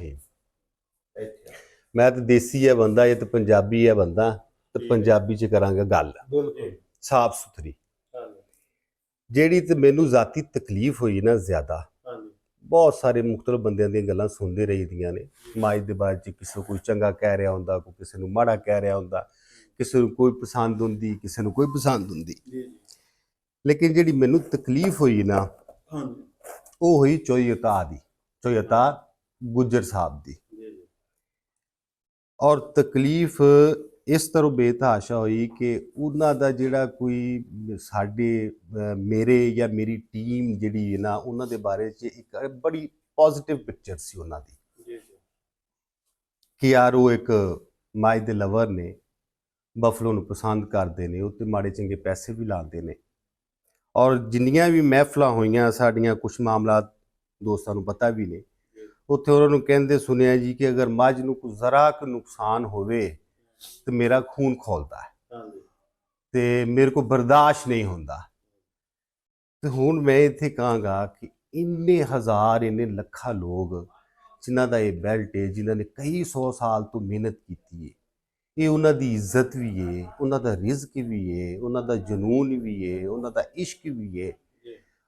रहीम। मैं तो देसी है बंदा, ये तो पंजाबी है बंदा, तो पंजाबी च करांगा गल साफ सुथरी। ਜਿਹੜੀ ਤੇ ਮੈਨੂੰ ਜ਼ਾਤੀ ਤਕਲੀਫ ਹੋਈ ਨਾ ਜ਼ਿਆਦਾ, ਬਹੁਤ ਸਾਰੇ ਮੁਖਤਲਿਫ ਬੰਦਿਆਂ ਦੀਆਂ ਗੱਲਾਂ ਸੁਣਦੇ ਰਹੀਦੀਆਂ ਨੇ ਸਮਾਜ ਦੇ ਬਾਅਦ 'ਚ। ਕਿਸੇ ਨੂੰ ਕੋਈ ਚੰਗਾ ਕਹਿ ਰਿਹਾ ਹੁੰਦਾ, ਕੋਈ ਕਿਸੇ ਨੂੰ ਮਾੜਾ ਕਹਿ ਰਿਹਾ ਹੁੰਦਾ, ਕਿਸੇ ਨੂੰ ਕੋਈ ਪਸੰਦ ਹੁੰਦੀ, ਕਿਸੇ ਨੂੰ ਕੋਈ ਪਸੰਦ ਹੁੰਦੀ। ਲੇਕਿਨ ਜਿਹੜੀ ਮੈਨੂੰ ਤਕਲੀਫ ਹੋਈ ਨਾ, ਉਹ ਹੋਈ ਚੋਈ ਅਤਾ ਦੀ, ਚੋਈ ਅਤਾ ਗੁੱਜਰ ਸਾਹਿਬ ਦੀ। ਔਰ ਤਕਲੀਫ ਇਸ ਤਰ੍ਹਾਂ ਬੇਤਹਾਸ਼ਾ ਹੋਈ ਕਿ ਉਹਨਾਂ ਦਾ ਜਿਹੜਾ ਕੋਈ ਸਾਡੇ ਮੇਰੇ ਜਾਂ ਮੇਰੀ ਟੀਮ ਜਿਹੜੀ ਹੈ ਨਾ, ਉਹਨਾਂ ਦੇ ਬਾਰੇ 'ਚ ਇੱਕ ਬੜੀ ਪੋਜ਼ਿਟਿਵ ਪਿਕਚਰ ਸੀ ਉਹਨਾਂ ਦੀ ਕਿ ਯਾਰ ਉਹ ਇੱਕ ਮਾਝ ਦੇ ਲਵਰ ਨੇ, ਬਫਲੋ ਨੂੰ ਪਸੰਦ ਕਰਦੇ ਨੇ, ਉੱਤੇ ਮਾੜੇ ਚੰਗੇ ਪੈਸੇ ਵੀ ਲਾਉਂਦੇ ਨੇ। ਔਰ ਜਿੰਨੀਆਂ ਵੀ ਮਹਿਫਲਾਂ ਹੋਈਆਂ ਸਾਡੀਆਂ, ਕੁਛ ਮਾਮਲਾ ਦੋਸਤਾਂ ਨੂੰ ਪਤਾ ਵੀ ਨੇ, ਉੱਥੇ ਉਹਨਾਂ ਨੂੰ ਕਹਿੰਦੇ ਸੁਣਿਆ ਜੀ ਕਿ ਅਗਰ ਮੱਝ ਨੂੰ ਕੋਈ ਜ਼ਰਾ ਕੁ ਨੁਕਸਾਨ ਹੋਵੇ ਤੇ ਮੇਰਾ ਖੂਨ ਖੋਲਦਾ ਹੈ ਤੇ ਮੇਰੇ ਕੋ ਬਰਦਾਸ਼ਤ ਨਹੀਂ ਹੁੰਦਾ। ਤੇ ਹੁਣ ਮੈਂ ਇੱਥੇ ਕਹਾਂਗਾ ਕਿ ਇੰਨੇ ਹਜ਼ਾਰ, ਇੰਨੇ ਲੱਖਾਂ ਲੋਕ ਜਿਨ੍ਹਾਂ ਦਾ ਇਹ ਬੈਲਟ ਹੈ, ਜਿਨ੍ਹਾਂ ਨੇ ਕਈ 100 ਸਾਲ ਤੋਂ ਮਿਹਨਤ ਕੀਤੀ ਹੈ, ਇਹ ਉਹਨਾਂ ਦੀ ਇੱਜ਼ਤ ਵੀ ਹੈ, ਉਹਨਾਂ ਦਾ ਰਿਜ਼ਕ ਵੀ ਹੈ, ਉਹਨਾਂ ਦਾ ਜਨੂਨ ਵੀ ਹੈ, ਉਹਨਾਂ ਦਾ ਇਸ਼ਕ ਵੀ ਹੈ।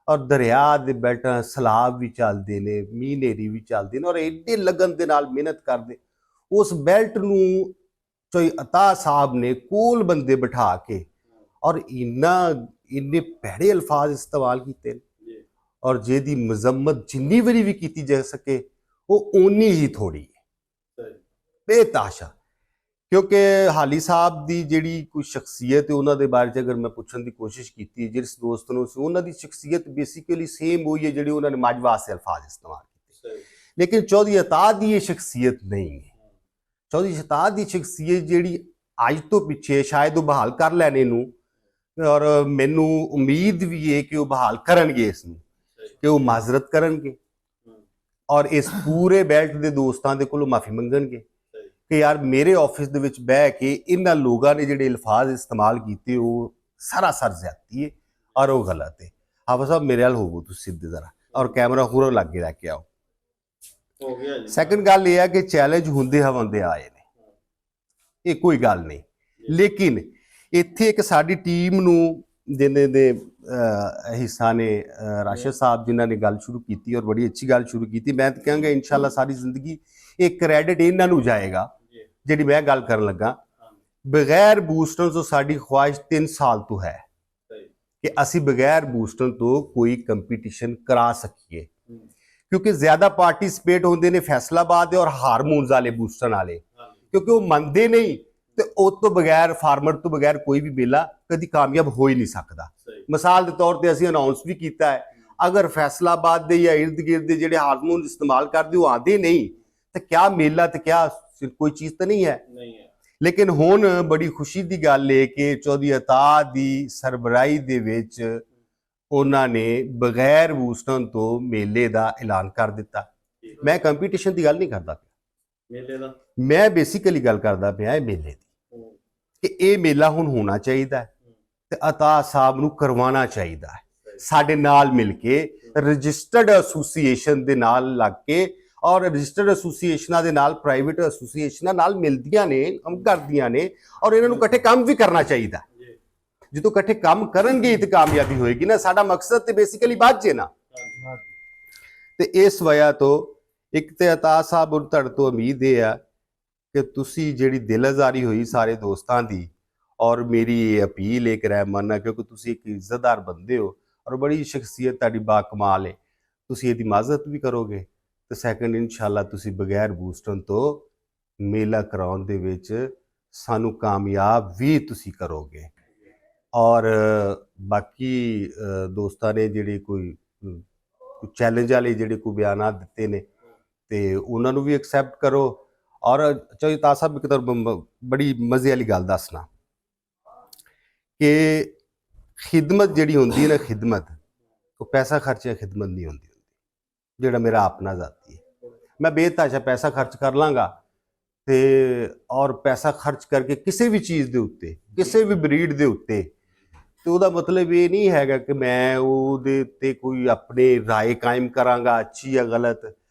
ਔਰ ਦਰਿਆ ਦੇ ਬੈਲਟਾਂ ਸਲਾਬ ਵੀ ਚੱਲਦੇ ਨੇ, ਮੀਂਹ ਹਨੇਰੀ ਵੀ ਚੱਲਦੇ ਨੇ, ਔਰ ਐਡੇ ਲਗਨ ਦੇ ਨਾਲ ਮਿਹਨਤ ਕਰਦੇ। ਉਸ ਬੈਲਟ ਨੂੰ ਚੋਈ ਅਤਾ ਸਾਹਿਬ ਨੇ ਕੋਲ ਬੰਦੇ ਬਿਠਾ ਕੇ ਔਰ ਇੰਨੇ ਭੈੜੇ ਅਲਫਾਜ਼ ਇਸਤੇਮਾਲ ਕੀਤੇ ਨੇ। ਔਰ ਜਿਹਦੀ ਮਜ਼ੰਮਤ ਜਿੰਨੀ ਵਾਰੀ ਵੀ ਕੀਤੀ ਜਾ ਸਕੇ ਉਹ ਓਨੀ ਹੀ ਥੋੜੀ ਹੈ, ਬੇਤਾਸ਼ਾ। ਕਿਉਂਕਿ ਹਾਲੀ ਸਾਹਿਬ ਦੀ ਜਿਹੜੀ ਕੋਈ ਸ਼ਖਸੀਅਤ ਹੈ, ਉਹਨਾਂ ਦੇ ਬਾਰੇ 'ਚ ਅਗਰ ਮੈਂ ਪੁੱਛਣ ਦੀ ਕੋਸ਼ਿਸ਼ ਕੀਤੀ ਜਿਸ ਦੋਸਤ ਨੂੰ ਸੀ, ਉਹਨਾਂ ਦੀ ਸ਼ਖਸੀਅਤ ਬੇਸਿਕਲੀ ਸੇਮ ਹੋਈ ਹੈ ਜਿਹੜੀ ਉਹਨਾਂ ਨੇ ਮੱਝ ਵਾਸਤੇ ਅਲਫਾਜ਼ ਇਸਤੇਮਾਲ ਕੀਤੇ। ਲੇਕਿਨ ਚੌਧਰੀ ਅਤਾ ਦੀ ਇਹ ਸ਼ਖਸੀਅਤ ਨਹੀਂ ਹੈ। ਚੌਧਰੀ ਅਤਾ ਦੀ ਸ਼ਖਸੀਅਤ ਜਿਹੜੀ ਅੱਜ ਤੋਂ ਪਿੱਛੇ ਸ਼ਾਇਦ ਉਹ ਬਹਾਲ ਕਰ ਲੈਣ ਇਹਨੂੰ, ਔਰ ਮੈਨੂੰ ਉਮੀਦ ਵੀ ਹੈ ਕਿ ਉਹ ਬਹਾਲ ਕਰਨਗੇ ਇਸ ਨੂੰ, ਕਿ ਉਹ ਮਾਜ਼ਰਤ ਕਰਨਗੇ ਔਰ ਇਸ ਪੂਰੇ ਬੈਲਟ ਦੇ ਦੋਸਤਾਂ ਦੇ ਕੋਲੋਂ ਮਾਫੀ ਮੰਗਣਗੇ ਕਿ ਯਾਰ ਮੇਰੇ ਆਫਿਸ ਦੇ ਵਿੱਚ ਬਹਿ ਕੇ ਇਹਨਾਂ ਲੋਕਾਂ ਨੇ ਜਿਹੜੇ ਅਲਫਾਜ਼ ਇਸਤੇਮਾਲ ਕੀਤੇ ਉਹ ਸਰਾਸਰ ਜ਼ਿਆਦਤੀ ਹੈ ਔਰ ਉਹ ਗਲਤ ਹੈ। ਹਾਫਿਜ਼ ਸਾਹਿਬ ਮੇਰੇ ਨਾਲ ਹੋਵੋ ਤੁਸੀਂ ਸਿੱਧੇ ਜ਼ਰਾ, ਔਰ ਕੈਮਰਾ ਹੋਰ ਲੱਗੇ ਲੈ ਕੇ ਆਓ। ਸੈਕੰਡ ਗੱਲ ਇਹ ਹੈ ਕਿ ਚੈਲੰਜ ਹੁੰਦੇ ਹਵੰਦੇ ਆਏ ਨੇ, ਇਹ ਕੋਈ ਗੱਲ ਨਹੀਂ। ਲੇਕਿਨ ਇੱਥੇ ਇੱਕ ਸਾਡੀ ਟੀਮ ਨੂੰ ਜਿਹਨੇ ਦੇ ਹਿੱਸਾ ਨੇ ਰਾਸ਼ਦ ਸਾਹਿਬ, ਜਿਨ੍ਹਾਂ ਨੇ ਗੱਲ ਸ਼ੁਰੂ ਕੀਤੀ ਔਰ ਬੜੀ ਅੱਛੀ ਗੱਲ ਸ਼ੁਰੂ ਕੀਤੀ। ਮੈਂ ਤਾਂ ਕਹਾਂਗਾ ਇਨਸ਼ਾਅੱਲਾ ਸਾਰੀ ਜ਼ਿੰਦਗੀ ਇਹ ਕ੍ਰੈਡਿਟ ਇਹਨਾਂ ਨੂੰ ਜਾਏਗਾ ਜਿਹੜੀ ਮੈਂ ਗੱਲ ਕਰਨ ਲੱਗਾ। ਬਗੈਰ ਬੂਸਟਰ ਤੋਂ ਸਾਡੀ ਖੁਆਇਸ਼ 3 ਸਾਲ ਤੋਂ ਹੈ ਕਿ ਅਸੀਂ ਬਗੈਰ ਬੂਸਟਰ ਤੋਂ ਕੋਈ ਕੰਪੀਟੀਸ਼ਨ ਕਰਾ ਸਕੀਏ, ਕਿਉਂਕਿ ਜ਼ਿਆਦਾ ਪਾਰਟਿਸਿਪੇਟ ਹੁੰਦੇ ਨੇ ਫੈਸਲਾਬਾਦ ਦੇ ਔਰ ਹਾਰਮੋਨਸ ਵਾਲੇ ਬੂਸਟਰ ਵਾਲੇ, ਕਿਉਂਕਿ ਉਹ ਮੰਨਦੇ ਨਹੀਂ ਤੇ ਉਹ ਤੋਂ ਬਗੈਰ, ਫਾਰਮਰ ਤੋਂ ਬਗੈਰ ਕੋਈ ਵੀ ਮੇਲਾ ਕਦੀ ਕਾਮਯਾਬ ਹੋ ਹੀ ਨਹੀਂ ਸਕਦਾ। ਮਿਸਾਲ ਦੇ ਤੌਰ ਤੇ ਅਸੀਂ ਅਨਾਉਂਸ ਵੀ ਕੀਤਾ ਹੈ, ਅਗਰ ਫੈਸਲਾਬਾਦ ਦੇ ਜਾਂ ਇਰਦ ਗਿਰਦ ਦੇ ਜਿਹੜੇ ਹਾਰਮੋਨ ਇਸਤੇਮਾਲ ਕਰਦੇ ਉਹ ਆਉਂਦੇ ਨਹੀਂ ਤੇ ਕਿਆ ਮੇਲਾ ਤੇ ਕਿਆ ਕੋਈ ਚੀਜ਼ ਤਾਂ ਨਹੀਂ ਹੈ। ਲੇਕਿਨ ਹੁਣ ਬੜੀ ਖੁਸ਼ੀ ਦੀ ਗੱਲ ਹੈ ਕਿ ਚੌਧਰੀ ਅਤਾ ਦੀ ਸਰਬਰਾਹੀ ਦੇ ਵਿੱਚ ਉਹਨਾਂ ਨੇ ਬਗੈਰ ਬੂਸਟਰ ਤੋਂ ਮੇਲੇ ਦਾ ਐਲਾਨ ਕਰ ਦਿੱਤਾ। ਮੈਂ ਕੰਪੀਟੀਸ਼ਨ ਦੀ ਗੱਲ ਨਹੀਂ ਕਰਦਾ ਪਿਆ, ਮੇਲੇ ਦਾ ਮੈਂ ਬੇਸਿਕਲੀ ਗੱਲ ਕਰਦਾ ਪਿਆ ਮੇਲੇ ਦੀ, ਕਿ ਇਹ ਮੇਲਾ ਹੁਣ ਹੋਣਾ ਚਾਹੀਦਾ ਹੈ ਤੇ ਅਤਾ ਸਾਹਿਬ ਨੂੰ ਕਰਵਾਉਣਾ ਚਾਹੀਦਾ ਹੈ ਸਾਡੇ ਨਾਲ ਮਿਲ ਕੇ, ਰਜਿਸਟਰਡ ਐਸੋਸੀਏਸ਼ਨ ਦੇ ਨਾਲ ਲੱਗ ਕੇ। ਔਰ ਰਜਿਸਟਰਡ ਐਸੋਸੀਏਸ਼ਨਾਂ ਦੇ ਨਾਲ ਪ੍ਰਾਈਵੇਟ ਐਸੋਸੀਏਸ਼ਨਾਂ ਨਾਲ ਮਿਲਦੀਆਂ ਨੇ, ਕੰਮ ਕਰਦੀਆਂ ਨੇ, ਔਰ ਇਹਨਾਂ ਨੂੰ ਇਕੱਠੇ ਕੰਮ ਵੀ ਕਰਨਾ ਚਾਹੀਦਾ। ਜਦੋਂ ਇਕੱਠੇ ਕੰਮ ਕਰਨਗੇ ਤੇ ਕਾਮਯਾਬੀ ਹੋਏਗੀ ਨਾ। ਸਾਡਾ ਮਕਸਦ ਤੇ ਬੇਸਿਕਲੀ ਬਾਝੇ ਨਾ, ਤੇ ਇਸ ਵਜ੍ਹਾ ਤੋਂ ਇੱਕ ਤੇ ਅਤਾ ਸਾਹਿਬ ਨੂੰ ਤੁਹਾਡੇ ਤੋਂ ਉਮੀਦ ਇਹ ਆ ਕਿ ਤੁਸੀਂ ਜਿਹੜੀ ਦਿਲ ਆਜ਼ਾਰੀ ਹੋਈ ਸਾਰੇ ਦੋਸਤਾਂ ਦੀ, ਔਰ ਮੇਰੀ ਇਹ ਅਪੀਲ ਇੱਕ ਰਹਿਮਾਨਾ, ਕਿਉਂਕਿ ਤੁਸੀਂ ਇੱਕ ਇੱਜ਼ਤਦਾਰ ਬੰਦੇ ਹੋ ਔਰ ਬੜੀ ਸ਼ਖਸੀਅਤ ਤੁਹਾਡੀ ਬਾ ਕਮਾਲ ਹੈ, ਤੁਸੀਂ ਇਹਦੀ ਮਾਜ਼ਰਤ ਵੀ ਕਰੋਗੇ ਤੇ ਸੈਕੰਡ ਇਨਸ਼ਾਅੱਲਾ ਤੁਸੀਂ ਬਗੈਰ ਬੂਸਟਰ ਤੋਂ ਮੇਲਾ ਕਰਾਉਣ ਦੇ ਵਿੱਚ ਸਾਨੂੰ ਕਾਮਯਾਬ ਵੀ ਤੁਸੀਂ ਕਰੋਗੇ। ਔਰ ਬਾਕੀ ਦੋਸਤਾਂ ਨੇ ਜਿਹੜੇ ਕੋਈ ਚੈਲੰਜ ਵਾਲੇ ਜਿਹੜੇ ਕੋਈ ਬਿਆਨਾਤ ਦਿੱਤੇ ਨੇ ਤੇ ਉਹਨਾਂ ਨੂੰ ਵੀ ਐਕਸੈਪਟ ਕਰੋ। ਔਰ ਚੌਧਰੀ ਅਤਾ ਸਾਹਿਬ ਇੱਕ ਤਰ੍ਹਾਂ ਬੜੀ ਮਜ਼ੇ ਵਾਲੀ ਗੱਲ ਦੱਸਣਾ ਕਿ ਖਿਦਮਤ ਜਿਹੜੀ ਹੁੰਦੀ ਹੈ ਨਾ, ਖਿਦਮਤ ਉਹ ਪੈਸਾ ਖਰਚਿਆ ਖਿਦਮਤ ਨਹੀਂ ਹੁੰਦੀ। ਜਿਹੜਾ ਮੇਰਾ ਆਪਣਾ ਜ਼ਾਤੀ ਹੈ, ਮੈਂ ਬੇਤਹਾਸ਼ਾ ਪੈਸਾ ਖਰਚ ਕਰ ਲਾਂਗਾ ਤੇ ਔਰ ਪੈਸਾ ਖਰਚ ਕਰਕੇ ਕਿਸੇ ਵੀ ਚੀਜ਼ ਦੇ ਉੱਤੇ, ਕਿਸੇ ਵੀ ਬਰੀਡ ਦੇ ਉੱਤੇ, ਤੇ ਉਹਦਾ ਮਤਲਬ ਇਹ ਨਹੀਂ ਹੈਗਾ ਕਿ ਮੈਂ ਉਹਦੇ ਉੱਤੇ ਕੋਈ ਆਪਣੇ ਰਾਏ ਕਾਇਮ ਕਰਾਂਗਾ ਅੱਛੀ ਜਾਂ ਗਲਤ।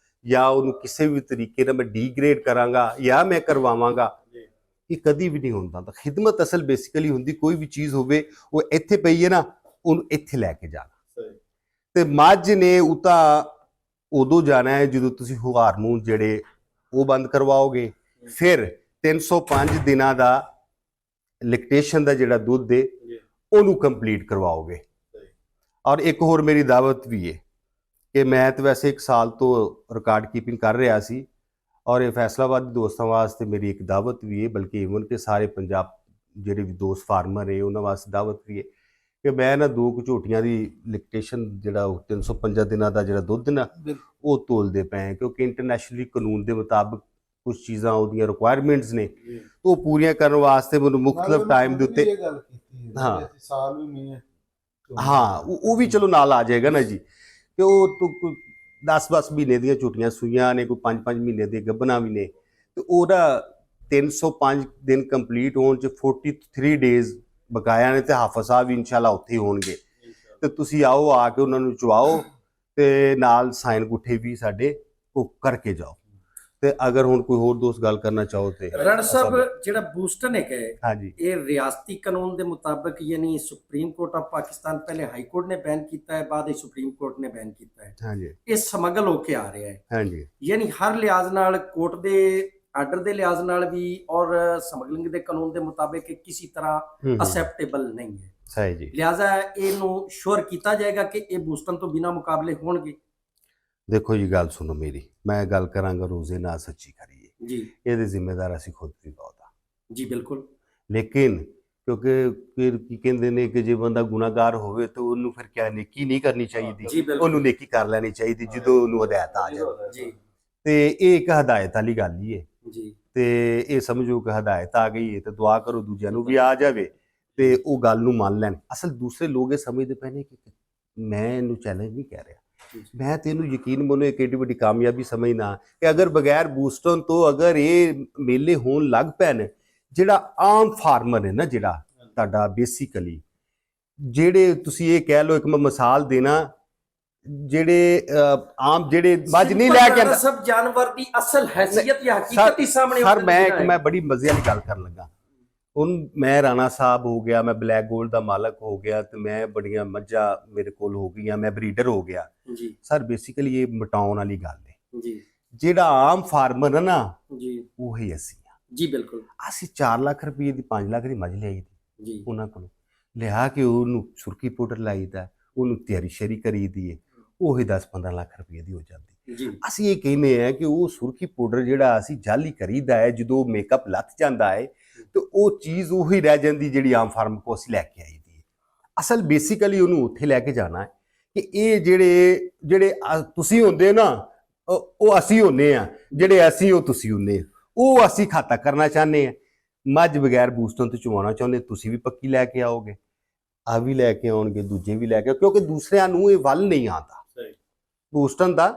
ਜਾਂ ਉਹਨੂੰ ਕਿਸੇ ਵੀ ਤਰੀਕੇ ਨਾਲ ਮੈਂ ਡੀਗ੍ਰੇਡ ਕਰਾਂਗਾ ਜਾਂ ਮੈਂ ਕਰਵਾਵਾਂਗਾ, ਇਹ ਕਦੀ ਵੀ ਨਹੀਂ ਹੁੰਦਾ। ਤਾਂ ਖਿਦਮਤ ਅਸਲ ਬੇਸਿਕਲੀ ਹੁੰਦੀ, ਕੋਈ ਵੀ ਚੀਜ਼ ਹੋਵੇ ਉਹ ਇੱਥੇ ਪਈ ਹੈ ਨਾ, ਉਹਨੂੰ ਇੱਥੇ ਲੈ ਕੇ ਜਾਣਾ। ਤੇ ਮੱਝ ਨੇ ਉਹ ਤਾਂ ਉਦੋਂ ਜਾਣਾ ਹੈ ਜਦੋਂ ਤੁਸੀਂ ਹਾਰਮੋਨ ਜਿਹੜੇ ਉਹ ਬੰਦ ਕਰਵਾਓਗੇ, ਫਿਰ 305 ਦਿਨਾਂ ਦਾ ਲੈਕਟੇਸ਼ਨ ਦਾ ਜਿਹੜਾ ਦੁੱਧ ਹੈ ਉਹਨੂੰ ਕੰਪਲੀਟ ਕਰਵਾਓਗੇ। ਔਰ ਇੱਕ ਹੋਰ ਮੇਰੀ ਦਾਵਤ ਵੀ ਹੈ ਕਿ ਮੈਂ ਤਾਂ ਵੈਸੇ 1 ਸਾਲ ਤੋਂ ਰਿਕਾਰਡ ਕੀਪਿੰਗ ਕਰ ਰਿਹਾ ਸੀ, ਔਰ ਇਹ ਫੈਸਲਾਬਾਦ ਦੇ ਦੋਸਤਾਂ ਵਾਸਤੇ ਮੇਰੀ ਇੱਕ ਦਾਵਤ ਵੀ ਹੈ, ਬਲਕਿ ਈਵਨ ਕਿ ਸਾਰੇ ਪੰਜਾਬ ਜਿਹੜੇ ਵੀ ਦੋਸਤ ਫਾਰਮਰ ਹੈ ਉਹਨਾਂ ਵਾਸਤੇ ਦਾਵਤ ਵੀ ਹੈ ਕਿ ਮੈਂ ਨਾ 2 ਝੋਟੀਆਂ ਦੀ ਲੈਕਟੇਸ਼ਨ ਜਿਹੜਾ 305 ਦਿਨਾਂ ਦਾ ਜਿਹੜਾ ਦੁੱਧ ਨਾ ਉਹ ਤੋਲਦੇ ਪਏ, ਕਿਉਂਕਿ ਇੰਟਰਨੈਸ਼ਨਲੀ ਕਾਨੂੰਨ ਦੇ ਮੁਤਾਬਕ ਕੁਝ ਚੀਜ਼ਾਂ ਉਹਦੀਆਂ ਰਿਕੁਆਇਰਮੈਂਟਸ ਨੇ, ਉਹ ਪੂਰੀਆਂ ਕਰਨ ਵਾਸਤੇ ਮੈਨੂੰ ਮੁਖਤਲਿਫ ਟਾਈਮ ਦੇ ਉੱਤੇ ਸਾਲ ਵੀ ਨਹੀਂ ਹਾਂ ਉਹ ਵੀ ਚਲੋ ਨਾਲ ਆ ਜਾਏਗਾ ਨਾ ਜੀ, ਕਿ ਉਹ ਤੋਂ 10-10 ਮਹੀਨੇ ਦੀਆਂ ਝੋਟੀਆਂ ਸੂਈਆਂ ਨੇ, ਕੋਈ 5-5 ਮਹੀਨੇ ਦੇ ਗੱਭਣਾ ਵੀ ਨੇ, ਤੇ ਉਹਦਾ 305 ਦਿਨ ਕੰਪਲੀਟ ਹੋਣ ਚ 43 ਡੇਜ਼ ਬਕਾਇਆ ਨੇ, ਤੇ ਹਾਫਿਜ਼ ਸਾਹਿਬ ਵੀ ਇਨਸ਼ਾਅੱਲਾ ਉੱਥੇ ਹੋਣਗੇ, ਤੇ ਤੁਸੀਂ ਆਓ, ਆ ਕੇ ਉਹਨਾਂ ਨੂੰ ਚਵਾਓ ਤੇ ਨਾਲ ਸਾਈਨ ਗੁੱਠੇ ਵੀ ਸਾਡੇ ਉਹ ਕਰਕੇ ਜਾਓ। ਤੇ ਅਗਰ ਹੁਣ ਕੋਈ ਹੋਰ ਦੋਸਤ ਗੱਲ ਕਰਨਾ ਚਾਹੋ ਤੇ ਰਣ ਸਾਹਿਬ, ਜਿਹੜਾ ਬੂਸਟਨ ਹੈ ਹਾਂਜੀ, ਇਹ ਰਿਆਸਤੀ ਕਾਨੂੰਨ ਦੇ ਮੁਤਾਬਕ, ਯਾਨੀ ਸੁਪਰੀਮ ਕੋਰਟ ਆਫ ਪਾਕਿਸਤਾਨ ਪਹਿਲੇ ਹਾਈ ਕੋਰਟ ਨੇ ਬੈਨ ਕੀਤਾ ਹੈ, ਬਾਅਦ ਵਿੱਚ ਸੁਪਰੀਮ ਕੋਰਟ ਨੇ ਬੈਨ ਕੀਤਾ ਹੈ, ਹਾਂਜੀ, ਇਹ ਸਮਗਲ ਹੋ ਕੇ ਆ ਰਿਹਾ ਹੈ, ਹਾਂਜੀ, ਯਾਨੀ ਹਰ ਲਿਹਾਜ਼ ਨਾਲ ਕੋਰਟ ਦੇ ਆਰਡਰ ਦੇ ਲਿਹਾਜ਼ ਨਾਲ ਵੀ ਔਰ ਸਮਗਲਿੰਗ ਦੇ ਕਾਨੂੰਨ ਦੇ ਮੁਤਾਬਕ ਇਹ ਕਿਸੇ ਤਰ੍ਹਾਂ ਅਸੈਪਟੇਬਲ ਨਹੀਂ ਹੈ। ਸਹੀ ਜੀ। ਲਿਹਾਜ਼ਾ ਇਹਨੂੰ ਸ਼ੋਰ ਕੀਤਾ ਜਾਏਗਾ ਕਿ ਇਹ ਬੂਸਟਨ ਤੋਂ ਬਿਨਾਂ ਮੁਕਾਬਲੇ ਹੋਣਗੇ। ਦੇਖੋ ਜੀ, ਗੱਲ ਸੁਣੋ ਮੇਰੀ, ਮੈਂ ਗੱਲ ਕਰਾਂਗਾ ਰੋਜ਼ੇ ਨਾਲ ਸੱਚੀ ਕਰੀਏ ਜੀ, ਇਹਦੇ ਜ਼ਿੰਮੇਦਾਰ ਅਸੀਂ ਖੁਦ ਵੀ ਬਹੁਤ ਆ ਜੀ ਬਿਲਕੁਲ। ਲੇਕਿਨ ਕਿਉਂਕਿ ਫਿਰ ਕੀ ਕਹਿੰਦੇ ਨੇ ਕਿ ਜੇ ਬੰਦਾ ਗੁਨਾਹਗਾਰ ਹੋਵੇ ਤਾਂ ਉਹਨੂੰ ਫਿਰ ਕਿਆ ਨੇਕੀ ਨਹੀਂ ਕਰਨੀ ਚਾਹੀਦੀ, ਉਹਨੂੰ ਨੇਕੀ ਕਰ ਲੈਣੀ ਚਾਹੀਦੀ ਜਦੋਂ ਉਹਨੂੰ ਹਦਾਇਤ ਆ ਜਾਵੇ ਜੀ। ਤੇ ਇਹ ਇੱਕ ਹਦਾਇਤ ਵਾਲੀ ਗੱਲ ਹੀ ਹੈ ਜੀ, ਤੇ ਇਹ ਸਮਝੋ ਕਿ ਹਦਾਇਤ ਆ ਗਈ ਹੈ ਤੇ ਦੁਆ ਕਰੋ ਦੂਜਿਆਂ ਨੂੰ ਵੀ ਆ ਜਾਵੇ ਤੇ ਉਹ ਗੱਲ ਨੂੰ ਮੰਨ ਲੈਣ। ਅਸਲ ਦੂਸਰੇ ਲੋਕ ਇਹ ਸਮਝਦੇ ਪਏ ਨੇ ਕਿ ਮੈਂ ਇਹਨੂੰ ਚੈਲੰਜ ਨਹੀਂ ਕਹਿ ਰਿਹਾ, ਮੈਂ ਤੈਨੂੰ ਯਕੀਨ ਮੰਨੋ ਇੱਕ ਏਡੀ ਵੱਡੀ ਕਾਮਯਾਬੀ ਸਮਝਣਾ ਕਿ ਅਗਰ ਬਗੈਰ ਬੂਸਟਨ ਤੋਂ ਅਗਰ ਇਹ ਮੇਲੇ ਹੋਣ ਲੱਗ ਪੈਣ, ਜਿਹੜਾ ਆਮ ਫਾਰਮਰ ਹੈ ਨਾ, ਜਿਹੜਾ ਤੁਹਾਡਾ ਬੇਸਿਕਲੀ ਜਿਹੜੇ ਤੁਸੀਂ ਇਹ ਕਹਿ ਲਓ, ਇੱਕ ਮੈਂ ਮਿਸਾਲ ਦੇਣਾ, ਜਿਹੜੇ ਆਮ ਜਿਹੜੇ ਮੱਝ ਨਹੀਂ ਲੈ ਕੇ ਆਉਂਦਾ, ਸਭ ਜਾਨਵਰ ਦੀ ਅਸਲ ਹੈਸੀਅਤ ਜਾਂ ਹਕੀਕਤ ਹੀ ਸਾਹਮਣੇ ਸਰ ਮੈਂ ਬੜੀ ਮਜ਼ੇ ਵਾਲੀ ਗੱਲ ਕਰਨ ਲੱਗਾ। ਹੁਣ ਮੈਂ ਰਾਣਾ ਸਾਹਿਬ ਹੋ ਗਿਆ, ਮੈਂ ਬਲੈਕ ਗੋਲਡ ਦਾ ਮਾਲਕ ਹੋ ਗਿਆ, ਤੇ ਮੈਂ ਬੜੀਆਂ ਮੱਝਾਂ ਮੇਰੇ ਕੋਲ ਹੋ ਗਈਆਂ, ਮੈਂ ਬਰੀਡਰ ਹੋ ਗਿਆ ਜੀ। ਸਰ ਬੇਸਿਕਲੀ ਇਹ ਮਟਾਉਣ ਵਾਲੀ ਗੱਲ ਹੈ ਜੀ। ਜਿਹੜਾ ਆਮ ਫਾਰਮਰ ਹੈ ਨਾ ਜੀ, ਉਹੀ ਅਸੀਂ ਆ ਜੀ ਬਿਲਕੁਲ। ਅਸੀਂ 4 ਲੱਖ ਰੁਪਏ ਦੀ 5 ਲੱਖ ਦੀ ਮੱਝ ਲਿਆਈ ਦੀ ਜੀ, ਉਹਨਾਂ ਕੋਲੋਂ, ਲਿਆ ਕੇ ਉਹਨੂੰ ਸੁਰਖੀ ਪਾਊਡਰ ਲਾਈਦਾ, ਉਹਨੂੰ ਤਿਆਰੀ ਸ਼ਰੀ ਕਰੀਦੀ ਹੈ, ਉਹੀ 10-15 ਲੱਖ ਰੁਪਏ ਦੀ ਹੋ ਜਾਂਦੀ ਜੀ। ਅਸੀਂ ਇਹ ਕਹਿੰਦੇ ਆ ਕਿ ਉਹ ਸੁਰਖੀ ਪਾਊਡਰ ਜਿਹੜਾ ਅਸੀਂ ਜਾਲੀ ਕਰੀਦਾ ਹੈ, ਜਦੋਂ ਮੇਕਅਪ ਲੱਥ ਜਾਂਦਾ ਹੈ ਤੇ ਉਹ ਚੀਜ਼ ਉਹੀ ਰਹਿ ਜਾਂਦੀ ਜਿਹੜੀ ਆਮ ਫਾਰਮ ਕੋ ਅਸੀਂ ਲੈ ਕੇ ਆਈ ਦੀ। ਅਸਲ ਬੇਸਿਕਲੀ ਉਹਨੂੰ ਉੱਥੇ ਲੈ ਕੇ ਜਾਣਾ ਹੈ ਕਿ ਇਹ ਜਿਹੜੇ ਤੁਸੀਂ ਹੁੰਦੇ ਨਾ, ਉਹ ਅਸੀਂ ਹੁੰਦੇ ਆ, ਜਿਹੜੇ ਅਸੀਂ ਉਹ ਤੁਸੀਂ ਹੁੰਦੇ ਆ, ਉਹ ਅਸੀਂ ਖਾਤਾ ਕਰਨਾ ਚਾਹੁੰਦੇ ਆ। ਮੱਝ ਬਗੈਰ ਬੂਸਟਨ ਤੋਂ ਚਵਾਉਣਾ ਚਾਹੁੰਦੇ, ਤੁਸੀਂ ਵੀ ਪੱਕੀ ਲੈ ਕੇ ਆਓਗੇ, ਆ ਵੀ ਲੈ ਕੇ ਆਉਣਗੇ, ਦੂਜੇ ਵੀ ਲੈ ਕੇ, ਕਿਉਂਕਿ ਦੂਸਰਿਆਂ ਨੂੰ ਇਹ ਵੱਲ ਨਹੀਂ ਆਉਂਦਾ, ਬੂਸਟਨ ਦਾ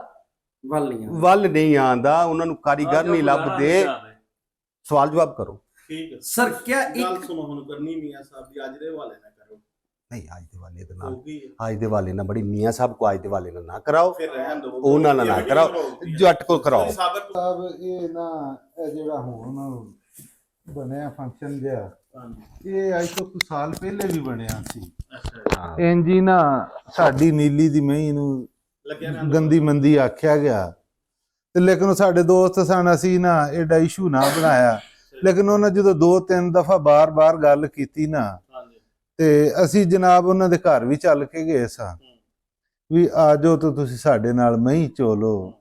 ਵੱਲ ਨਹੀਂ ਆਉਂਦਾ, ਉਹਨਾਂ ਨੂੰ ਕਾਰੀਗਰ ਨਹੀਂ ਲੱਭਦੇ। ਸਵਾਲ ਜਵਾਬ ਕਰੋ। ਠੀਕ ਹੈ ਸਰ, ਕਿਆ ਗੱਲ ਸੁਣੋ ਹੁਣ ਕਰਨੀ ਮੀਆਂ ਸਾਹਿਬ ਦੀ, ਅੱਜ ਦੇ ਹਵਾਲੇ ਨਾ ਕਰੋ। ਨਹੀਂ, ਅੱਜ ਦੇ ਵਾਲੇ ਦੇ ਨਾਲ, ਅੱਜ ਦੇ ਵਾਲੇ ਨਾਲ ਬੜੀ ਮੀਆਂ ਸਾਹਿਬ ਕੋ ਅੱਜ ਦੇ ਵਾਲੇ ਨਾਲ ਨਾ ਕਰਾਓ, ਫਿਰ ਰਹਿਣ ਦਿਓ, ਉਹਨਾਂ ਨਾਲ ਨਾ ਕਰਾਓ, ਜੱਟ ਕੋ ਕਰਾਓ। ਸਾਹਿਬ ਇਹ ਨਾ ਇਹ ਜਿਹੜਾ ਹੁਣ ਬਣਿਆ ਫੰਕਸ਼ਨ ਜਿਹਾ, ਇਹ ਅੱਜ ਤੋਂ ਕੁਝ ਸਾਲ ਪਹਿਲੇ ਵੀ ਬਣਿਆ ਸੀ। ਇੰਜ ਹੀ ਨਾ ਸਾਡੀ ਨੀਲੀ ਦੀ ਮਹੀਂ ਨੂੰ ਗੰਦੀ ਮੰਦੀ ਆਖਿਆ ਗਿਆ, ਤੇ ਲੇਕਿਨ ਸਾਡੇ ਦੋਸਤ ਸਨ, ਅਸੀਂ ਨਾ ਐਡਾ ਇਸ਼ੂ ਨਾ ਬਣਾਇਆ। ਲੇਕਿਨ ਉਹਨਾਂ ਜਦੋਂ 2-3 ਦਫਾ ਬਾਰ-ਬਾਰ ਗੱਲ ਕੀਤੀ ਨਾ, ਤੇ ਅਸੀਂ ਜਨਾਬ ਉਹਨਾਂ ਦੇ ਘਰ ਵੀ ਚੱਲ ਕੇ ਗਏ ਸਾਂ ਵੀ ਆ ਜਾਓ ਤਾਂ ਤੁਸੀਂ ਸਾਡੇ ਨਾਲ ਮਹੀਂ ਚੋਲੋ,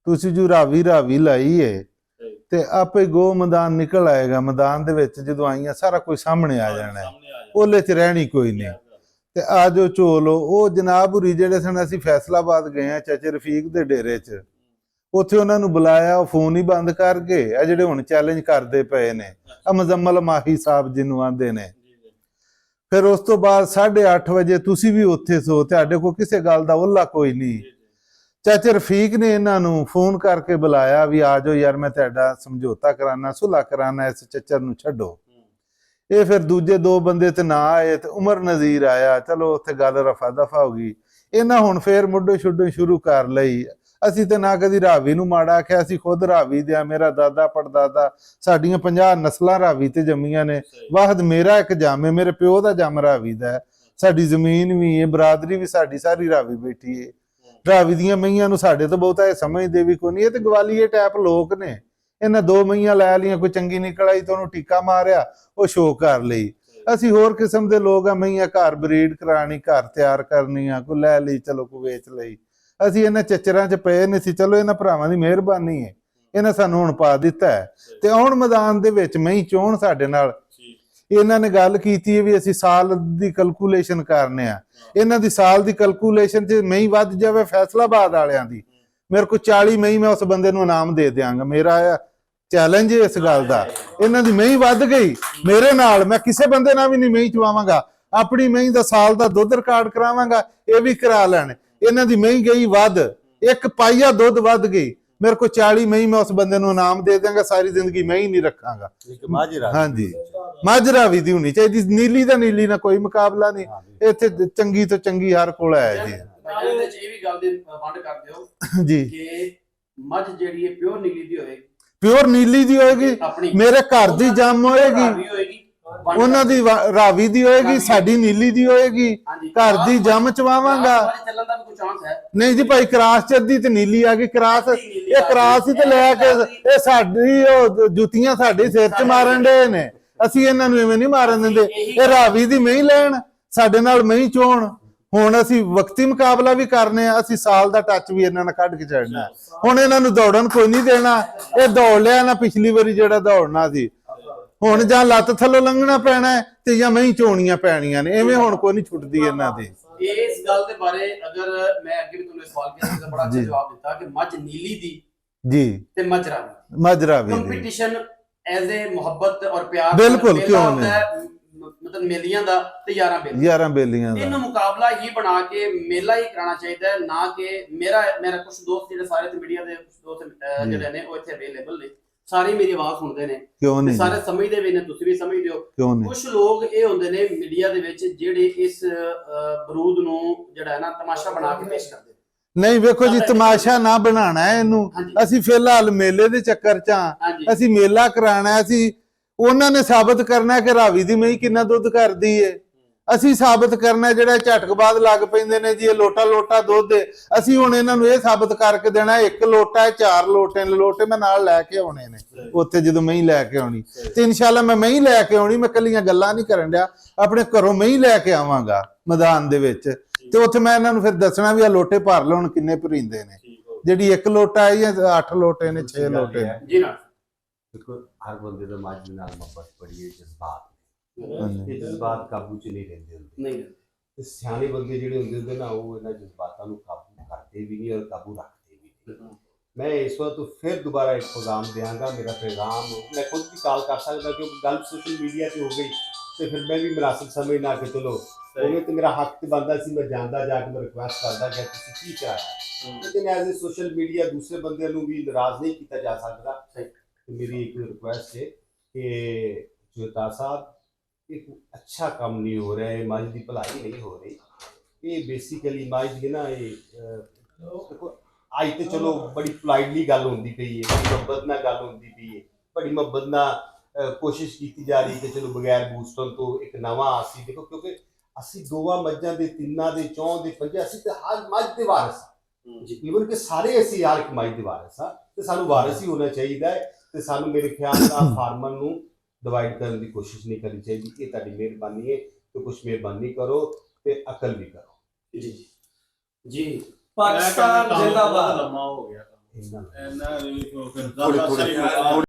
ਤੁਸੀਂ ਜੋ ਰਾਵੀ ਲਾਈ ਏ ਤੇ ਆਪੇ ਗੋ ਮੈਦਾਨ ਨਿਕਲ ਆਏਗਾ। ਮੈਦਾਨ ਦੇ ਵਿੱਚ ਜਦੋਂ ਆਈਆਂ ਸਾਰਾ ਕੁਝ ਸਾਹਮਣੇ ਆ ਜਾਣਾ, ਉਹਲੇ 'ਚ ਰਹਿਣੀ ਕੋਈ ਨਹੀਂ, ਤੇ ਆ ਜਾਓ ਝੋਲੋ। ਉਹ ਜਨਾਬ ਹੁਰੀ ਜਿਹੜੇ ਸਨ, ਅਸੀਂ ਫੈਸਲਾਬਾਦ ਗਏ ਆ ਚਾਚੇ ਰਫੀਕ ਦੇ ਡੇਰੇ 'ਚ, ਉੱਥੇ ਉਹਨਾਂ ਨੂੰ ਬੁਲਾਇਆ, ਉਹ ਫੋਨ ਹੀ ਬੰਦ ਕਰ ਗਏ। ਆ ਜਿਹੜੇ ਹੁਣ ਚੈਲੰਜ ਕਰਦੇ ਪਏ ਨੇ, ਆ ਮੁਜ਼ੰਮਲ ਮਾਹੀ ਸਾਹਿਬ ਜਿਹਨੂੰ ਆਂਦੇ ਨੇ। ਫਿਰ ਉਸ ਤੋਂ ਬਾਅਦ 8:30 ਵਜੇ ਤੁਸੀਂ ਵੀ ਉੱਥੇ ਸੋ, ਤੁਹਾਡੇ ਕੋਲ ਕਿਸੇ ਗੱਲ ਦਾ ਓਲਾ ਕੋਈ ਨਹੀਂ। ਚਾਚੇ ਰਫੀਕ ਨੇ ਇਹਨਾਂ ਨੂੰ ਫੋਨ ਕਰਕੇ ਬੁਲਾਇਆ ਵੀ ਆ ਜਾਓ ਯਾਰ, ਮੈਂ ਤੁਹਾਡਾ ਸਮਝੌਤਾ ਕਰਾਨਾ, ਸੁਲ੍ਹਾ ਕਰਾਨਾ, ਇਸ ਚੱਚਰ ਨੂੰ ਛੱਡੋ। ਇਹ ਫਿਰ ਦੂਜੇ 2 ਬੰਦੇ ਤੇ ਨਾ ਆਏ, ਤੇ ਉਮਰ ਨਜ਼ੀਰ ਆਇਆ, ਚਲੋ ਉੱਥੇ ਗੱਲ ਰਫਾ ਦਫਾ ਹੋ ਗਈ। ਇਹਨਾਂ ਹੁਣ ਫੇਰ ਮੁੱਢੋਂ ਛੁੱਡੋਂ ਸ਼ੁਰੂ ਕਰ ਲਈ। ਅਸੀਂ ਤੇ ਨਾ ਕਦੀ ਰਾਵੀ ਨੂੰ ਮਾੜਾ ਆਖਿਆ, ਅਸੀਂ ਖੁਦ ਰਾਵੀ ਦੇ ਆ, ਮੇਰਾ ਦਾਦਾ ਪੜਦਾਦਾ, ਸਾਡੀਆਂ 50 ਨਸਲਾਂ ਰਾਵੀ ਤੇ ਜੰਮੀਆਂ ਨੇ। ਵਾਹਦ ਮੇਰਾ ਇੱਕ ਜੰਮ ਹੈ, ਮੇਰੇ ਪਿਓ ਦਾ ਜੰਮ ਰਾਵੀ ਦਾ ਹੈ, ਸਾਡੀ ਜ਼ਮੀਨ ਵੀ ਹੈ, ਬਰਾਦਰੀ ਵੀ ਸਾਡੀ ਸਾਰੀ ਰਾਵੀ ਬੈਠੀ ਹੈ। ਰਾਵੀ ਦੀਆਂ ਮਈਆਂ ਨੂੰ ਸਾਡੇ ਤੋਂ ਬਹੁਤਾ ਇਹ ਸਮਝਦੇ ਵੀ ਕੋਈ ਨਹੀਂ, ਇਹ ਤੇ ਗਵਾਲੀਏ ਟਾਈਪ ਲੋਕ ਨੇ। ਇਹਨਾਂ 2 ਮਈਆਂ ਲੈ ਲਈਆਂ, ਕੋਈ ਚੰਗੀ ਨਿਕਲ ਆਈ ਤਾਂ ਉਹਨੂੰ ਟੀਕਾ ਮਾਰਿਆ, ਉਹ ਸ਼ੋਅ ਕਰ ਲਈ। ਅਸੀਂ ਹੋਰ ਕਿਸਮ ਦੇ ਲੋਕ ਆ, ਮਈਆਂ ਘਰ ਬਰੀਡ ਕਰਾਣੀ, ਘਰ ਤਿਆਰ ਕਰਨੀ ਆ, ਕੋਈ ਲੈ ਲਈ ਚਲੋ ਕੋਈ ਵੇਚ ਲਈ। ਅਸੀਂ ਇਹਨਾਂ ਚੱਚਰਾਂ 'ਚ ਪਏ ਨਹੀਂ ਸੀ, ਚਲੋ ਇਹਨਾਂ ਭਰਾਵਾਂ ਦੀ ਮਿਹਰਬਾਨੀ ਹੈ, ਇਹਨਾਂ ਸਾਨੂੰ ਹੁਣ ਪਾ ਦਿੱਤਾ ਹੈ। ਤੇ ਆਉਣ ਮੈਦਾਨ ਦੇ ਵਿੱਚ ਮਈ ਚੋਣ ਸਾਡੇ ਨਾਲ ਇਹਨਾਂ ਨੇ ਗੱਲ ਕੀਤੀ ਹੈ ਵੀ ਅਸੀਂ ਸਾਲ ਦੀ ਕੈਲਕੂਲੇਸ਼ਨ ਕਰਨੇ ਆ। ਇਹਨਾਂ ਦੀ ਸਾਲ ਦੀ ਕੈਲਕੂਲੇਸ਼ਨ 'ਚ ਮਈ ਵੱਧ ਜਾਵੇ ਫੈਸਲਾਬਾਦ ਵਾਲਿਆਂ ਦੀ, ਮੇਰੇ ਕੋਲ 40 ਮਈ ਮੈਂ ਉਸ ਬੰਦੇ ਨੂੰ ਇਨਾਮ ਦੇ ਦਿਆਂਗਾ। ਮੇਰਾ ਚੈਲੰਜ ਹੈ ਇਸ ਗੱਲ ਦਾ। ਇਹਨਾਂ ਦੀ ਮਹੀਂ ਵੱਧ ਗਈ ਮੇਰੇ ਨਾਲ, ਮੈਂ ਕਿਸੇ ਬੰਦੇ ਨਾਲ ਵੀ ਨਹੀਂ ਮਹੀਂ ਚਵਾਵਾਂਗਾ, ਆਪਣੀ ਮਹੀਂ ਦਾ ਸਾਲ ਦਾ ਦੁੱਧ ਰਿਕਾਰਡ ਕਰਾਵਾਂਗਾ, ਇਹ ਵੀ ਕਰਾ ਲੈਣ। ਇਹਨਾਂ ਦੀ ਮਹੀਂ ਗਈ ਵੱਧ, 1 ਪਾਈਆ ਦੁੱਧ ਵੱਧ ਗਈ, ਮੇਰੇ ਕੋਲ 40 ਮਹੀਂ ਮੈਂ ਉਸ ਬੰਦੇ ਨੂੰ ਇਨਾਮ ਦੇ ਦਿਆਂਗਾ, ਸਾਰੀ ਜ਼ਿੰਦਗੀ ਮੈਂ ਹੀ ਨਹੀਂ ਰੱਖਾਂਗਾ। ਹਾਂਜੀ, ਮਾਜਰਾ ਵੀ ਦੀ ਹੋਣੀ ਚਾਹੀਦੀ, ਨੀਲੀ ਦਾ ਨੀਲੀ ਨਾਲ ਕੋਈ ਮੁਕਾਬਲਾ ਨਹੀਂ, ਇੱਥੇ ਚੰਗੀ ਤੋਂ ਚੰਗੀ ਹਰ ਕੋਲ ਹੈ ਜੀ। ਇਹ ਵੀ ਗੱਲ ਦੀ ਵੰਡ ਕਰ ਦਿਓ ਜੀ ਕਿ ਮੱਝ ਜਿਹੜੀ ਹੈ ਪਿਓਰ ਨੀਲੀ ਦੀ ਹੋਏਗੀ, ਪਿਓਰ ਨੀਲੀ ਦੀ ਹੋਏਗੀ, ਮੇਰੇ ਘਰ ਦੀ ਜੰਮ ਹੋਏਗੀ, ਉਹਨਾਂ ਦੀ ਰਾਵੀ ਦੀ ਹੋਏਗੀ, ਸਾਡੀ ਨੀਲੀ ਦੀ ਹੋਏਗੀ, ਘਰ ਦੀ ਜੰਮ ਚਵਾਵਾਂਗਾ। ਨਹੀਂ ਜੀ ਭਾਈ, ਕਰਾਸ ਚੱਦੀ ਤੇ ਨੀਲੀ ਆ ਗਈ, ਕਰਾਸ ਇਹ ਕਰਾਸ ਹੀ ਤੇ ਲੈ ਕੇ ਇਹ ਸਾਡੀ ਉਹ ਜੁੱਤੀਆਂ ਸਾਡੇ ਸਿਰ 'ਚ ਮਾਰਨ ਦੇ ਨੇ, ਅਸੀਂ ਇਹਨਾਂ ਨੂੰ ਐਵੇਂ ਨਹੀਂ ਮਾਰਨ ਦਿੰਦੇ। ਇਹ ਰਾਵੀ ਦੀ ਮਹੀਂ ਲੈਣ, ਸਾਡੇ ਨਾਲ ਮਹੀਂ ਚੋਣ। ਹੁਣ ਅਸੀਂ ਵਕਤੀ ਮੁਕਾਬਲਾ ਵੀ ਕਰਨੇ ਆ, ਅਸੀਂ ਸਾਲ ਦਾ ਟੱਚ ਵੀ ਇਹਨਾਂ ਨਾਲ ਕੱਢ ਕੇ ਚੜਨਾ। ਹੁਣ ਇਹਨਾਂ ਨੂੰ ਦੌੜਨ ਕੋਈ ਨਹੀਂ ਦੇਣਾ, ਇਹ ਦੌੜ ਲਿਆ ਨਾ ਪਿਛਲੀ ਵਾਰੀ ਜਿਹੜਾ ਦੌੜਨਾ ਸੀ, ਹੁਣ ਜਾਂ ਲੱਤ ਥੱਲੋਂ ਲੰਘਣਾ ਪੈਣਾ ਹੈ ਤੇ ਜਾਂ ਮਹੀਂ ਚੋਣੀਆਂ ਪੈਣੀਆਂ ਨੇ, ਐਵੇਂ ਹੁਣ ਕੋਈ ਨਹੀਂ ਛੁੱਟਦੀ ਇਹਨਾਂ ਦੀ। ਇਸ ਗੱਲ ਦੇ ਬਾਰੇ ਅਗਰ ਮੈਂ ਅੱਗੇ ਵੀ ਤੁਹਾਨੂੰ ਸਵਾਲ ਕੀਤਾ ਤਾਂ ਬੜਾ ਅੱਛਾ ਜਵਾਬ ਦਿੱਤਾ ਕਿ ਮੱਝ ਨੀਲੀ ਦੀ ਜੀ ਤੇ ਮੱਝ ਰਾਵੀ ਕੰਪੀਟੀਸ਼ਨ ਐਜ਼ ਏ ਮੁਹੱਬਤ ਔਰ ਪਿਆਰ ਬਿਲਕੁਲ ਕਿਉਂ ਨਹੀਂ, ਮਤਲਬ ਮੇਲੀਆਂ ਦਾ ਤੇ 11 ਬੇਲੀਆਂ ਦਾ ਇਹਨੂੰ ਮੁਕਾਬਲਾ ਹੀ ਬਣਾ ਕੇ ਮੇਲਾ ਹੀ ਕਰਾਉਣਾ ਚਾਹੀਦਾ, ਨਾ ਕਿ ਮੇਰਾ ਕੁਝ ਦੋਸਤ ਜਿਹੜੇ ਸਾਰੇ ਤੇ ਮੀਡੀਆ ਦੇ ਕੁਝ ਦੋਸਤ ਜਿਹੜੇ ਨੇ ਉਹ ਇੱਥੇ ਅਵੇਲੇਬਲ ਨੇ, ਸਾਰੇ ਮੇਰੀ ਆਵਾਜ਼ ਸੁਣਦੇ ਨੇ, ਕਿਉਂ ਨਹੀਂ, ਸਾਰੇ ਸਮਝਦੇ ਵੀ ਨੇ, ਤੁਸੀਂ ਵੀ ਸਮਝਦੇ ਹੋ। ਕਿਉਂ ਨਹੀਂ, ਕੁਝ ਲੋਕ ਇਹ ਹੁੰਦੇ ਨੇ ਮੀਡੀਆ ਦੇ ਵਿੱਚ ਜਿਹੜੇ ਇਸ ਬਰੂਦ ਨੂੰ ਜਿਹੜਾ ਹੈ ਨਾ ਤਮਾਸ਼ਾ ਬਣਾ ਕੇ ਪੇਸ਼ ਕਰਦੇ। ਨਹੀਂ ਵੇਖੋ ਜੀ, ਤਮਾਸ਼ਾ ਨਾ ਬਣਾਣਾ ਹੈ ਇਹਨੂੰ, ਅਸੀਂ ਫਿਲਹਾਲ ਮੇਲੇ ਦੇ ਚੱਕਰ 'ਚ ਆ, ਅਸੀਂ ਮੇਲਾ ਕਰਾਣਾ, ਅਸੀਂ ਉਹਨਾਂ ਨੇ ਸਾਬਤ ਕਰਨਾ ਕਿ ਰਾਵੀ ਦੀ ਮਹੀਂ ਕਿੰਨਾ ਦੁੱਧ ਕਰਦੀ ਏ, ਅਸੀਂ ਸਾਬਤ ਕਰਨਾ। ਜਿਹੜਾ ਝਟਕਬਾਜ਼ ਲੱਗ ਪੈਂਦੇ ਨੇ ਜੀ ਇਹ ਲੋਟਾ ਦੁੱਧ ਏ, ਅਸੀਂ ਹੁਣ ਇਹਨਾਂ ਨੂੰ ਇਹ ਸਾਬਤ ਕਰਕੇ ਦੇਣਾ 1 ਲੋਟਾ ਹੈ, 4 ਲੋਟੇ ਮੈਂ ਨਾਲ ਲੈ ਕੇ ਆਉਣੇ ਨੇ ਉੱਥੇ ਜਦੋਂ ਮਹੀਂ ਲੈ ਕੇ ਆਉਣੀ, ਤੇ ਇਨਸ਼ਾਅੱਲਾ ਮੈਂ ਮਹੀਂ ਲੈ ਕੇ ਆਉਣੀ, ਮੈਂ ਕੱਲੀਆਂ ਗੱਲਾਂ ਨਹੀਂ ਕਰਨ ਡਿਆ, ਆਪਣੇ ਘਰੋਂ ਮਹੀਂ ਲੈ ਕੇ ਆਵਾਂਗਾ ਮੈਦਾਨ ਦੇ ਵਿੱਚ, ਤੇ ਉੱਥੇ ਮੈਂ ਇਹਨਾਂ ਨੂੰ ਫਿਰ ਦੱਸਣਾ ਵੀ ਆ ਲੋਟੇ ਭਰ ਲਓ ਹੁਣ ਕਿੰਨੇ ਭਰੀਂਦੇ ਨੇ, ਜਿਹੜੀ 1 ਲੋਟਾ ਹੈ ਜਾਂ 8 ਲੋਟੇ ਨੇ, 6 ਲੋਟੇ ਨੇ ਜੀ ਨਾ। ਦੇਖੋ ਹਰ ਬੰਦੇ ਦਾ ਮੱਝ ਦੇ ਨਾਲ ਮੁਹੱਬਤ ਬੜੀ ਹੈ, ਜਜ਼ਬਾਤ ਇਹ ਜਜ਼ਬਾਤ ਕਾਬੂ 'ਚ ਨਹੀਂ ਰਹਿੰਦੇ ਹੁੰਦੇ, ਤੇ ਸਿਆਣੇ ਬੰਦੇ ਜਿਹੜੇ ਹੁੰਦੇ ਨਾ ਉਹ ਇਹਨਾਂ ਜਜ਼ਬਾਤਾਂ ਨੂੰ ਕਾਬੂ ਕਰਦੇ ਵੀ ਨਹੀਂ ਔਰ ਕਾਬੂ ਰੱਖਦੇ ਵੀ ਨਹੀਂ। ਮੈਂ ਇਸ ਵਾਰ ਤੋਂ ਫਿਰ ਦੁਬਾਰਾ ਇੱਕ ਪੈਗਾਮ ਦਿਆਂਗਾ, ਮੇਰਾ ਪੈਗਾਮ ਮੈਂ ਖੁਦ ਵੀ ਕਾਲ ਕਰ ਸਕਦਾ ਕਿਉਂਕਿ ਗੱਲ ਸੋਸ਼ਲ ਮੀਡੀਆ ਤੇ ਹੋ ਗਈ ਤੇ ਫਿਰ ਮੈਂ ਵੀ ਮੁਨਾਸਿਬ ਸਮਝ ਨਾ ਕਿ ਚਲੋ ਉਵੇਂ ਤੇ ਮੇਰਾ ਹੱਕ ਤੇ ਬਣਦਾ ਸੀ, ਮੈਂ ਜਾਂਦਾ ਜਾ ਕੇ ਮੈਂ ਰਿਕੁਐਸਟ ਕਰਦਾ ਕਿ ਤੁਸੀਂ ਕੀ ਕਰਾਇਆ, ਲੇਕਿਨ ਐਜ਼ ਏ ਸੋਸ਼ਲ ਮੀਡੀਆ ਦੂਸਰੇ ਬੰਦਿਆਂ ਨੂੰ ਵੀ ਨਾਰਾਜ਼ ਨਹੀਂ ਕੀਤਾ ਜਾ ਸਕਦਾ। मेरी एक रिक्वेस्ट है कि जोता साहब एक अच्छा काम नहीं हो रहा है, मज की भलाई नहीं हो रही, ये बेसिकली मज की ना ये अज तो चलो बड़ी पोलाइटली गल होंदी पई है, बड़ी मुहब्बत नाल गल होंदी पई है, बड़ी मुहब्बत नाल कोशिश की जा रही कि चलो बगैर बूस्टर तो एक नवा असी देखो, क्योंकि असी दोवां मज्जां दे, तिन्नां दे, चौं दे, पंजां असी ते हर मज दे वारिस ईवन कि सारे असी हर एक मज दे वारिस हाँ, ते सानू वारिस ही होना चाहिए है, ਤੇ ਸਾਨੂੰ ਮੇਰੇ ਖਿਆਲ ਨਾਲ ਫਾਰਮਰ ਨੂੰ ਡਿਵਾਈਡ ਕਰਨ ਦੀ ਕੋਸ਼ਿਸ਼ ਨਹੀਂ ਕਰਨੀ ਚਾਹੀਦੀ। ਇਹ ਤੁਹਾਡੀ ਮਿਹਰਬਾਨੀ ਹੈ, ਤੇ ਕੁਝ ਮਿਹਰਬਾਨੀ ਕਰੋ ਤੇ ਅਕਲ ਵੀ ਕਰੋ। ਜੀ ਜੀ ਪਾਕਿਸਤਾਨ ਜ਼ਿੰਦਾਬਾਦ। ਲੰਮਾ ਹੋ ਗਿਆ ਇਹਨਾਂ